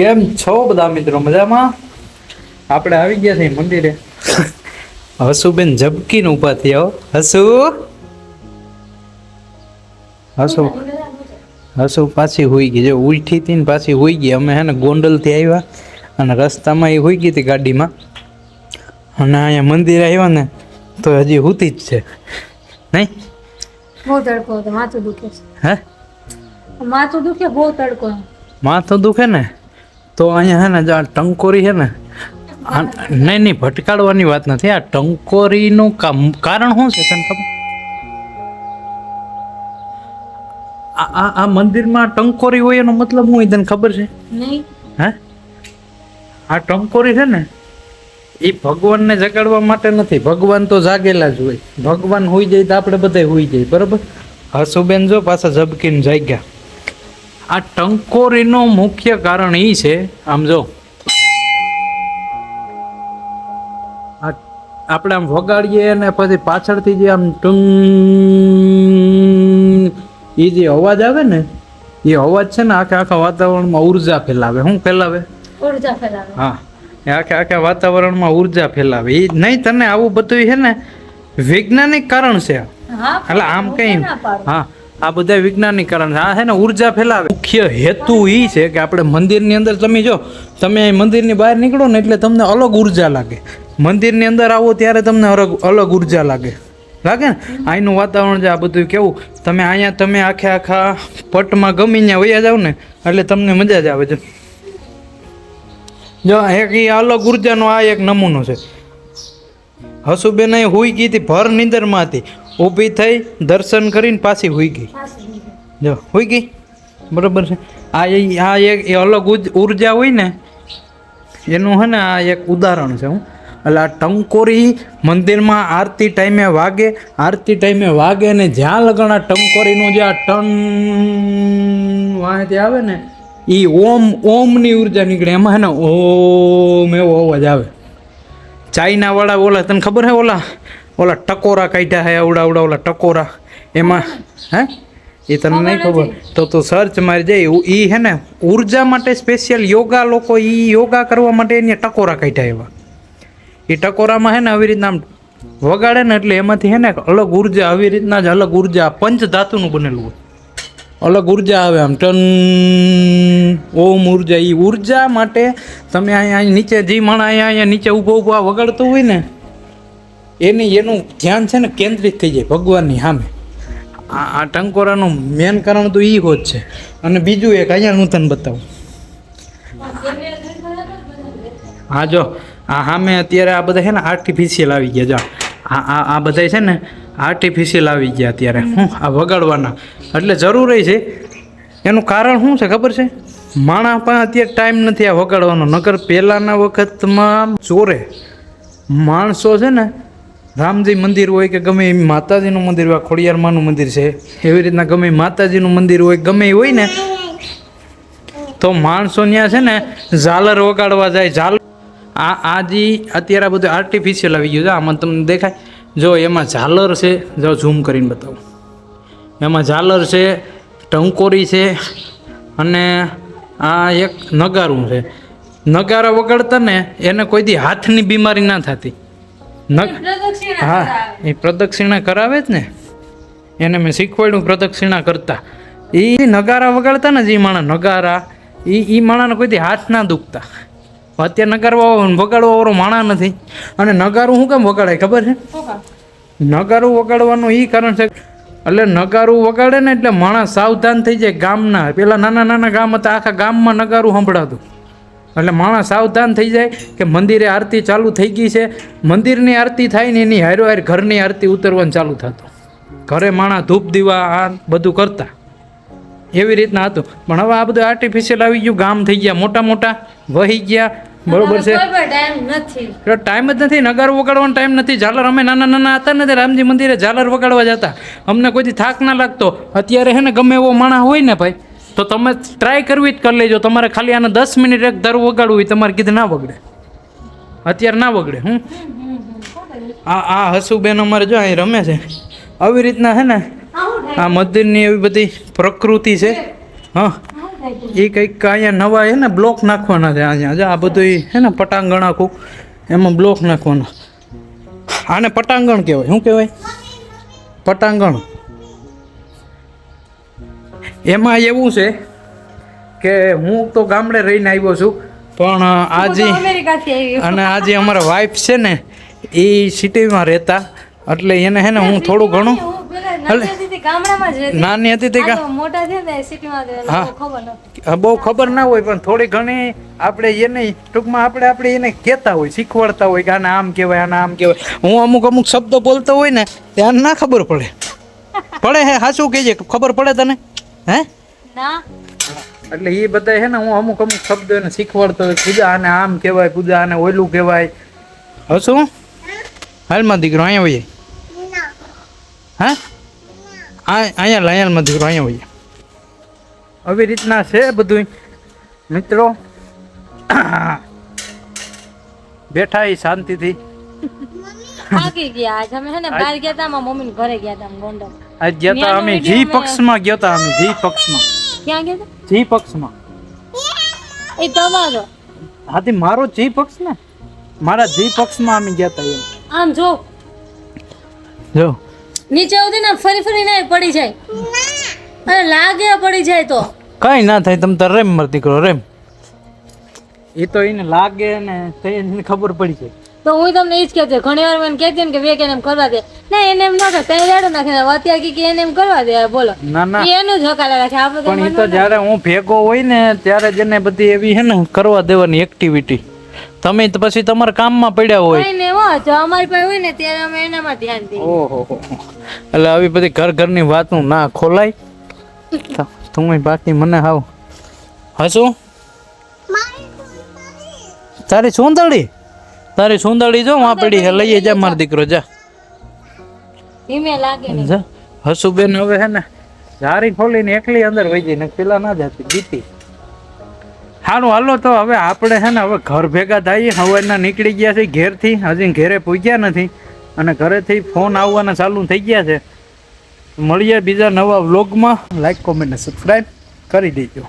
કેમ છો બધા મિત્રો? મજામાં? આપણે આવી ગયા છીએ મંદિરે. હસુબેન ઝબકીને ઊભા થયા. હસુ હસુ પાછી હોઈ ગઈ. જો ઉઠી હતી ને પાછી હોઈ ગઈ. અમે હે ને ગોંડલથી આવ્યા અને રસ્તામાં એ હોઈ ગઈ હતી ગાડીમાં, અને અહીંયા મંદિરે આવ્યા ને તો હજી હુતી જ છે. નહીં બહુ તડકો હતો, માથું દુખે છે. હે માથું દુખે, બહુ તડકો. માથું દુખે ને તો અહીંયા હે ને જો આ ટંકોરી છે ને, નહીં ભટકાડવાની વાત નથી. આ ટંકોરીનું કારણ શું છે તને ખબર? આ મંદિરમાં ટંકોરી હોય એનો મતલબ શું તને ખબર છે? નહીં. હે આ ટંકોરી છે ને એ ભગવાનને જગાડવા માટે નથી. ભગવાન તો જાગેલા જ હોય. ભગવાન હોઈ જાય તો આપણે બધા હોઈ જાય, બરાબર? હસુબેન જો પાછા ઝબકીને જાગ્યા. આ ટંકોરીનો મુખ્ય કારણ એ છે, આમ જો આપણે આમ વગાડીએ ને પછી પાછળથી જે આમ ટંગ એ જે અવાજ આવે ને, એ અવાજ છે ને આખા વાતાવરણમાં ઉર્જા ફેલાવે. શું ફેલાવે? ઉર્જા ફેલાવે. હા, એ આખા વાતાવરણમાં ઉર્જા ફેલાવે. એ નહીં, તને આવું બધું છે ને વૈજ્ઞાનિક કારણ છે. એટલે આમ કઈ હા, આ બધા વૈજ્ઞાનિક કારણ છે. આ છે ને ઉર્જા ફેલાવે. મુખ્ય હેતુ એ છે કે આપણે મંદિરની અંદર તમે જો, તમે મંદિરની બહાર નીકળો ને એટલે તમને અલગ ઉર્જા લાગે. મંદિરની અંદર આવો ત્યારે તમને અલગ ઉર્જા લાગે ને. અહીંનું વાતાવરણ છે આ બધું કેવું, તમે અહીંયા તમે આખા પટમાં ગમી ત્યાં વયા જાવ ને એટલે તમને મજા જ આવે છે. જો એક એ અલગ ઉર્જાનો આ એક નમૂનો છે. હસુબેન અહીં હુઈ ગઈ હતી, ભર નીંદરમાં હતી, ઊભી થઈ દર્શન કરીને પાછી હુઈ ગઈ. જો હુઈ ગઈ, બરાબર છે. આ એક અલગ ઉર્જા હોય ને એનું છે ને આ એક ઉદાહરણ છે. હું એટલે આ ટંકોરી મંદિરમાં આરતી ટાઈમે વાગે ને જ્યાં લગણ આ ટંકોરીનું જે આ ટન વાંહેથી આવે ને એ ઓમની ઉર્જા નીકળે. એમાં હે ને ઓમ એવો અવાજ આવે. ચાઇના વાળા ઓલા તને ખબર હે ઓલા ટકોરા કાઢ્યા હે આવડા ઓલા ટકોરા, એમાં હે એ તને નહીં ખબર તો તું સર્ચ મારી જાય. એ હે ને ઉર્જા માટે સ્પેશિયલ યોગા લોકો એ યોગા કરવા માટે એને ટકોરા કાઢ્યા. એવા એ ટકોરામાં હે ને આવી રીતના આમ વગાડે ને એટલે એમાંથી હે ને અલગ ઉર્જા, આવી રીતના જ અલગ ઉર્જા પંચ ધાતુનું બનેલું હોય, અલગ ઉર્જા આવે આમ ટન ઓમ ઉર્જા. એ ઉર્જા માટે તમે અહીંયા નીચે જે માણસ અહીંયા નીચે ઊભો વગાડતો હોય ને એનું ધ્યાન છે ને કેન્દ્રિત થઈ જાય ભગવાનની સામે. આ ટંકોરાનું મેન કારણ તો એ હોત છે. અને બીજું એક અહીંયા હું તને બતાવું. હા જો આ સામે અત્યારે આ બધા છે ને આર્ટિફિશિયલ આવી ગયા. જો આ બધા છે ને આર્ટિફિશિયલ આવી ગયા અત્યારે. આ વગાડવાના એટલે જરૂરી છે. એનું કારણ શું છે ખબર છે? માણસ પણ અત્યારે ટાઈમ નથી આ વગાડવાનો. નકર પહેલાંના વખતમાં ચોરે માણસો છે ને, રામજી મંદિર હોય કે ગમે એ માતાજીનું મંદિર હોય, ખોડિયારમાંનું મંદિર છે, એવી રીતના ગમે માતાજીનું મંદિર હોય, ગમે એ હોય ને તો માણસો ત્યાં છે ને ઝાલર વગાડવા જાય. આ જે અત્યારે આ બધું આર્ટિફિશિયલ આવી ગયું છે. આમાં તમને દેખાય જો એમાં ઝાલર છે. જો ઝૂમ કરીને બતાવું. એમાં ઝાલર છે, ટંકોરી છે અને આ એક નગારું છે. નગારા વગાડતા ને એને કોઈ દી હાથની બીમારી ના થતી. હા, એ પ્રદક્ષિણા કરાવે જ ને, એને મેં શીખવાડ્યું પ્રદક્ષિણા કરતા. એ નગારા વગાડતા ને જે માણસ નગારા એ માણસને કોઈ દી હાથ ના દુખતા. અત્યારે વગાડવા વાળો માણા નથી. અને નગારું શું કેમ વગાડાય ખબર છે? નગારું વગાડવાનું એ કારણ છે એટલે નગારું વગાડે ને એટલે માણસ સાવધાન થઈ જાય. ગામના પેલા નાના ગામ હતા, આખા ગામમાં નગારું સંભળાતું. એટલે માણસ સાવધાન થઈ જાય કે મંદિરે આરતી ચાલુ થઈ ગઈ છે. મંદિરની આરતી થાય ને એની હારો હાર ઘરની આરતી ઉતરવાનું ચાલુ થતું. ઘરે માણસ ધૂપ દીવા આ બધું કરતા. એવી રીતના હતું. પણ હવે આ બધું આર્ટિફિશિયલ આવી ગયું. ગામ થઈ ગયા મોટા વહી ગયા, બરોબર છે. ટાઈમ જ નથી. નગારું વગાડવાનો ટાઈમ નથી. ઝાલર અમે નાના હતા ને રામજી મંદિરે ઝાલર વગાડવા જતા. અમને કોઈ થાક ના લાગતો. અત્યારે હે ને ગમે એવો માણસ હોય ને ભાઈ તો તમે ટ્રાય કરવી જ કરી લેજો. તમારે ખાલી આને 10 મિનિટ એક દર વગાડવું હોય તમારે કીધું ના વગડે. અત્યારે ના વગડે. આ હસુબેન અમારે જો અહીં રમે છે. આવી રીતના હે ને આ મંદિરની એવી બધી પ્રકૃતિ છે. હા, થાય એ કંઈક અહીંયા નવા હે ને બ્લોક નાખવાના છે અહીંયા જો આ બધું હે ને પટાંગણ આખું એમાં બ્લોક નાખવાના. આને પટાંગણ કહેવાય. શું કહેવાય? પટાંગણ. એમાં એવું છે કે હું તો ગામડે રહીને આવ્યો છું પણ આજે અમેરિકાથી આવી અને આજે અમારા વાઈફ છે ને એ સિટીમાં રહેતા એટલે એને હે ને હું થોડું ઘણું હું પેલા નાની હતી ગામડામાં જ રહેતી. નાની હતી તે આ તો મોટા છે ને સિટીમાં જ રહેલા, હા. બહુ ખબર નથી. બહુ ખબર ના હોય પણ થોડી ઘણી આપણે એને ટૂંકમાં આપણે એને કહેતા હોય શીખવાડતા હોય કે આને આમ કહેવાય આને આમ કહેવાય. હું અમુક શબ્દો બોલતો હોય ને ત્યાં ના ખબર પડે પડે હે સાચું કહેજે ખબર પડે તને હે ના એટલે એ બધા હે ને હું અમુક શબ્દો એને શીખવાડતો હોય પૂજા આને આમ કહેવાય પૂજા આને ઓયલું કહેવાય. હશું હાલમાં દીકરો અહીંયા હોઈએ હા અહીંયા દીકરો અહીંયા હોઈએ. આવી રીતના છે બધું મિત્રો. બેઠા એ શાંતિથી. થાકી ગયા આજ અમે છે ને બહાર ગયા હતા મારા મમ્મીને ઘરે ગયા હતા ગોંડલ. આજ ગયા હતા અમે જી પક્ષમાં ગયા હતા અમે જી પક્ષમાં. ક્યાં ગયા હતા? જી પક્ષમાં. એ તમારો હાથી મારો જી પક્ષ ને મારા જી પક્ષમાં અમે ગયા હતા એમ. આમ જો જો નીચે ઉધી ને ફરી ફરી નહીં પડી જાય. અરે લાગે પડી જાય તો કઈ ના થાય તમ તાર રેમ માર દીકરો રેમ. એ તો એને લાગે ને તો એને ખબર પડી જાય. તો હું તમને ઈ જ કહેતી ઘણી વાર મને કહેતી ને કે વેક એને એમ કરવા દે ના એને એમ ના કરે તઈ રેડો નાખે અત્યારે કે એને એમ કરવા દે બોલો ના ના ઈ એનું જ હકાલા રાખે આપણે તો પણ એ તો જ્યારે હું ભેગો હોય ને ત્યારે જ એને બધી એવી હે ને કરવા દેવાની એક્ટિવિટી. તમે તો પછી તમારા કામમાં પડ્યા હોય. કઈ ને હો જો અમારી પાસે હોય ને ત્યારે અમે એનામાં ધ્યાન દઈએ. ઓહો એટલે આવી બધી ઘરની વાતું ના ખોલાય. તું બાકી મને હાવ હશું તારી સુંદડી જો આ પડી હે લઈએ જા માર દીકરો જા ધીમે લાગે ને જા. હસુબેન હવે હે ને જારી ખોલીને એકલી અંદર વહી જઈ ને પેલા ના જતી બીતી. સારું હાલો તો હવે આપણે હે ને હવે ઘર ભેગા થઈએ. હવારના નીકળી ગયા છે ઘેરથી હજી ઘેરે પૂગ્યા નથી અને ઘરેથી ફોન આવવાના ચાલુ થઈ ગયા છે. મળીએ બીજા નવા વ્લોગમાં. લાઈક કોમેન્ટ ને સબસ્ક્રાઈબ કરી દેજો.